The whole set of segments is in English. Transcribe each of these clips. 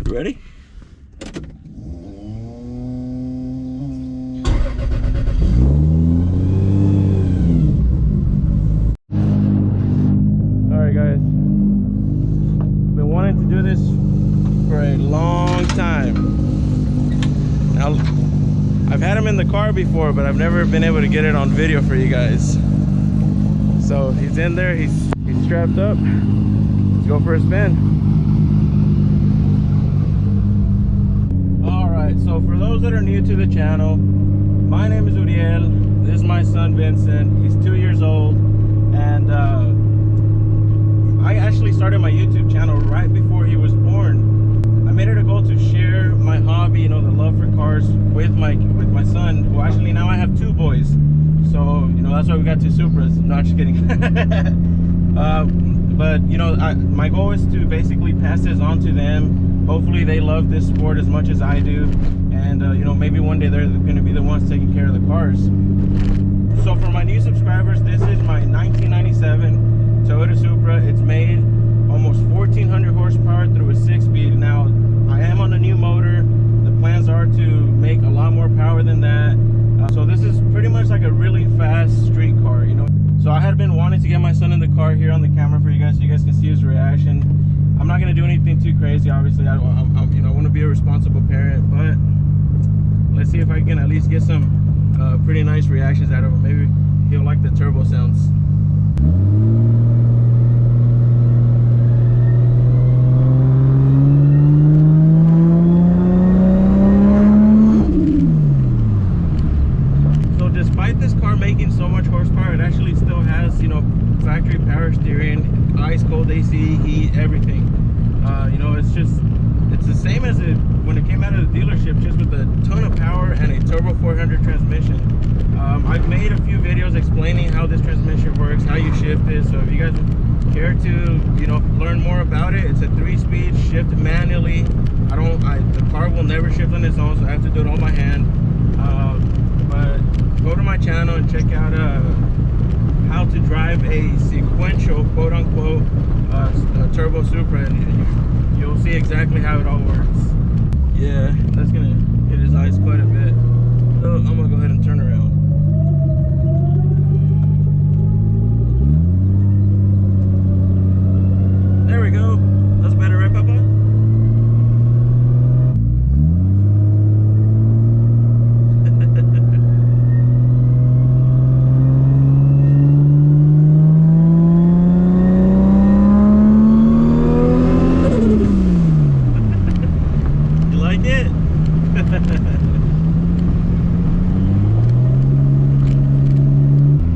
You ready? Alright guys, I've been wanting to do this for a long time. Now, I've had him in the car before, but I've never been able to get it on video for you guys. So he's in there, he's strapped up. Let's go for a spin. Alright, so for those that are new to the channel, my name is Uriel. This is my son Vincent. He's 2 years old, and I actually started my YouTube channel right before he was born. I made it a goal to share my hobby, you know, the love for cars with my son, who actually now I have 2 boys. So, you know, that's why we got 2 Supras. No, I'm just kidding. But, you know, my goal is to basically pass this on to them. Hopefully they love this sport as much as I do. And, you know, maybe one day they're going to be the ones taking care of the cars. So for my new subscribers, this is my 1997 Toyota Supra. It's made almost 1,400 horsepower through a 6-speed. Now, I am on a new motor. The plans are to make a lot more power than that. So this is pretty much like a really fast street car, you know. So I had been wanting to get my son in the car here on the camera for you guys, so you guys can see his reaction. I'm not gonna do anything too crazy, obviously. I you know, I want to be a responsible parent, but let's see if I can at least get some pretty nice reactions out of him. Maybe he'll like the turbo sounds. Making so much horsepower, it actually still has, you know, factory power steering, ice cold AC, heat, everything. You know, it's the same as it when it came out of the dealership, just with a ton of power and a turbo 400 transmission. I've made a few videos explaining how this transmission works, how you shift it. So if you guys care to, you know, learn more about it, it's a 3-speed, shift manually. The car will never shift on its own, so I have to do it on my hand. But go to my channel and check out how to drive a sequential, quote-unquote, turbo Supra, and you'll see exactly how it all works. Yeah, that's gonna hit his eyes quite a bit. So I'm gonna go ahead and turn around. There we go. That's better, right, Papa?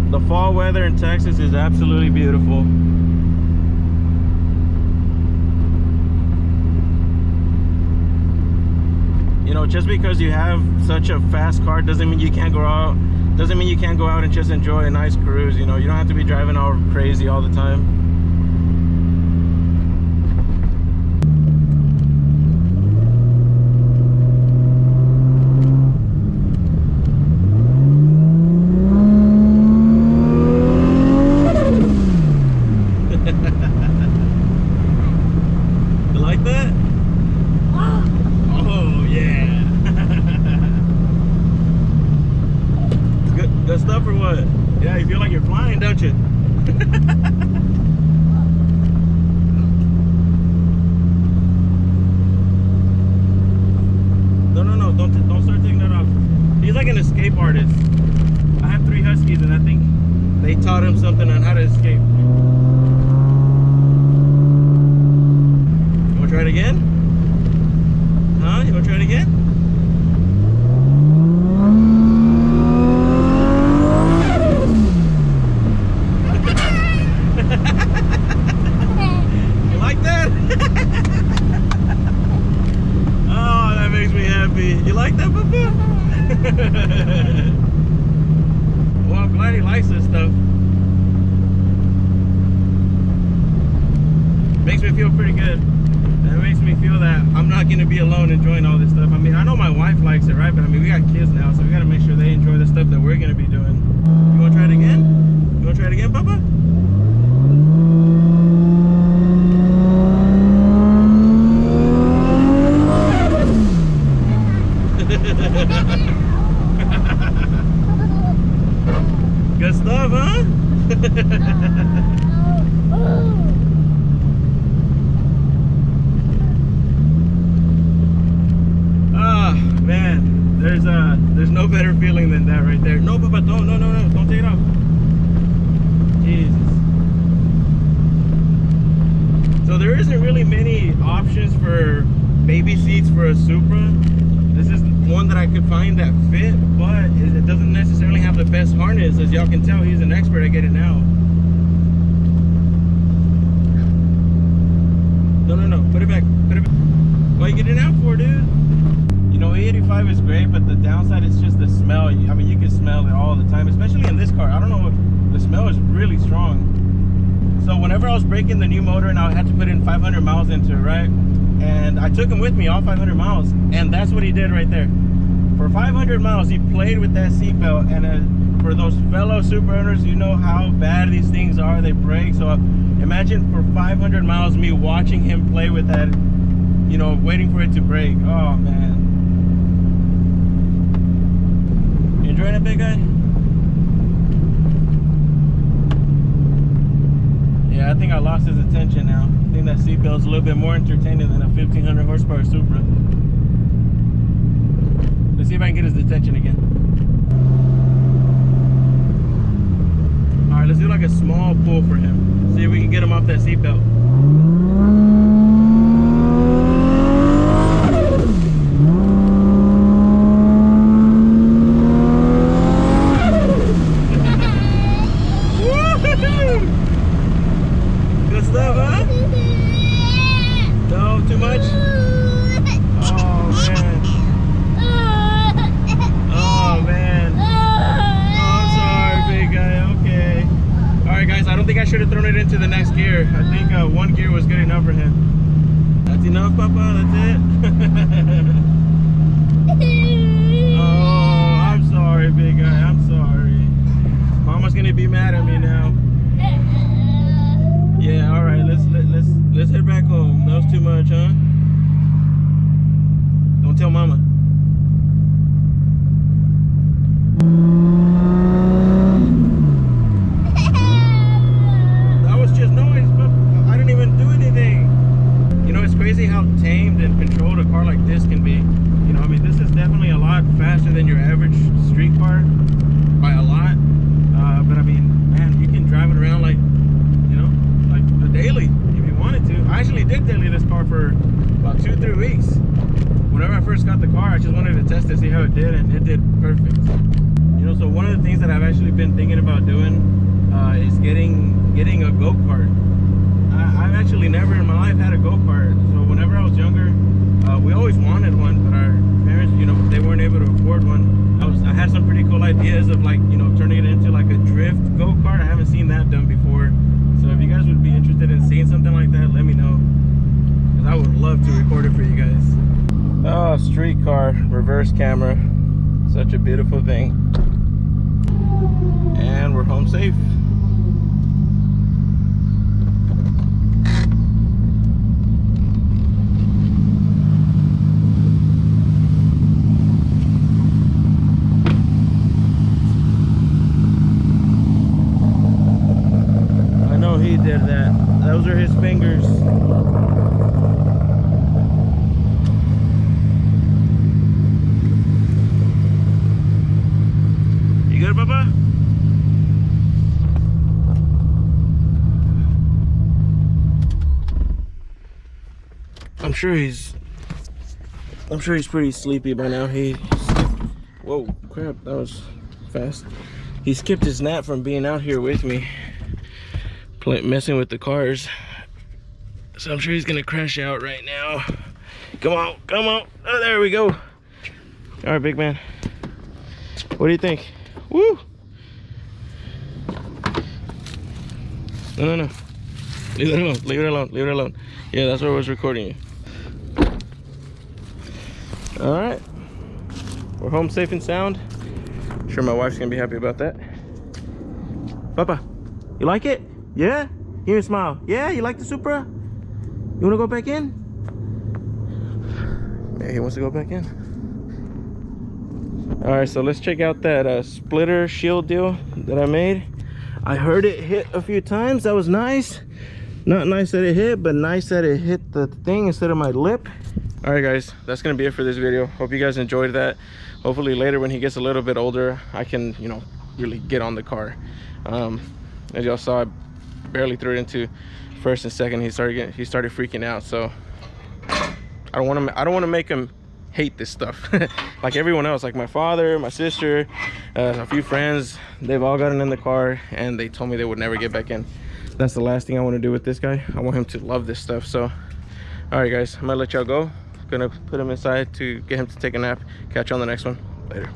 The fall weather in Texas is absolutely beautiful. You know, just because you have such a fast car doesn't mean you can't go out. Doesn't mean you can't go out and just enjoy a nice cruise. You know, you don't have to be driving all crazy all the time. You like that? Oh yeah. Good stuff or what? Yeah, you feel like you're flying, don't you? No, don't start taking that off. He's like an escape artist. I have 3 Huskies, and I think they taught him something on how to escape. You wanna try it again? Huh? You wanna try it again? You like that? Oh, that makes me happy. You like that, Papa? Well, I'm glad he likes this stuff. Makes me feel pretty good. That makes me feel that I'm not going to be alone enjoying all this stuff. I mean, I know my wife likes it, right? But I mean, we got kids now, so we got to make sure they enjoy the stuff that we're going to be doing. You want to try it again? You want to try it again, Papa? there's no better feeling than that right there. No, Papa, don't take it off. Jesus. So there isn't really many options for baby seats for a Supra. This is one that I could find that fit, but it doesn't necessarily have the best harness. As y'all can tell, he's an expert at getting out. No, put it back. What are you getting out for, dude? You know, E85 is great, but the downside is just the smell. I mean, you can smell it all the time, especially in this car. I don't know, the smell is really strong. So whenever I was breaking the new motor and I had to put in 500 miles into it, right? And I took him with me all 500 miles, and that's what he did right there. For 500 miles, he played with that seatbelt, and for those fellow Supra owners, you know how bad these things are, they break. So imagine for 500 miles, me watching him play with that, you know, waiting for it to break. Oh, man. You enjoying it, big guy? Yeah, I think I lost his attention now. I think that seatbelt's a little bit more entertaining than a 1500 horsepower Supra. Let's see if I can get his attention again. All right, let's do like a small pull for him. See if we can get him off that seatbelt. Good stuff, huh? No, too much? Oh, man. Oh, man. Oh, I'm sorry, big guy. Okay. All right, guys, I don't think I should have thrown it into the next gear. I think one gear was good enough for him. That's enough, Papa? That's it? Oh, I'm sorry, big guy. I'm sorry. Mama's gonna be mad at me now. Yeah, all right, let's head back home. That was too much, huh? Don't tell Mama. That was just noise, but I didn't even do anything. You know, it's crazy how tamed and controlled a car like this can be. You know, I mean, this is definitely a lot faster than your average street car by a lot. But I mean, man, you can drive it around like, you know, like a daily if you wanted to. I actually did daily this car for about 2-3 weeks. Whenever I first got the car, I just wanted to test it, see how it did, and it did perfect. You know, so one of the things that I've actually been thinking about doing is getting a go-kart. I've actually never in my life had a go-kart. So whenever I was younger, we always wanted one, but our parents, you know, they weren't able to afford one. I had some pretty cool ideas of, like, you know, turning it into like a drift go-kart. I haven't seen that done before. So if you guys would be interested in seeing something like that, let me know, because I would love to record it for you guys. Oh, street car, reverse camera. Such a beautiful thing. And we're home safe. I know he did that. Those are his fingers. You good, Papa? I'm sure he's pretty sleepy by now. Whoa, crap, that was fast. He skipped his nap from being out here with me, messing with the cars. So I'm sure he's gonna crash out right now. Come on, come on. Oh, there we go. All right, big man. What do you think? Woo! No. Leave it alone, leave it alone, leave it alone. Yeah, that's where I was recording you. All right. We're home safe and sound. I'm sure my wife's gonna be happy about that. Papa, you like it? Yeah? Give me a smile. Yeah, you like the Supra? You wanna go back in? Yeah, he wants to go back in. All right, so let's check out that splitter shield deal that I made. I heard it hit a few times. That was nice. Not nice that it hit, but nice that it hit the thing instead of my lip. All right, guys, that's gonna be it for this video. Hope you guys enjoyed that. Hopefully later when he gets a little bit older, I can, you know, really get on the car. As y'all saw, I barely threw it into first and second. He started freaking out. So I don't want to make him hate this stuff like everyone else. Like my father, my sister, a few friends, they've all gotten in the car and they told me they would never get back in. That's the last thing I want to do with this guy. I want him to love this stuff. So all right, guys, I'm gonna let y'all go. Gonna put him inside to get him to take a nap. Catch you on the next one. Later.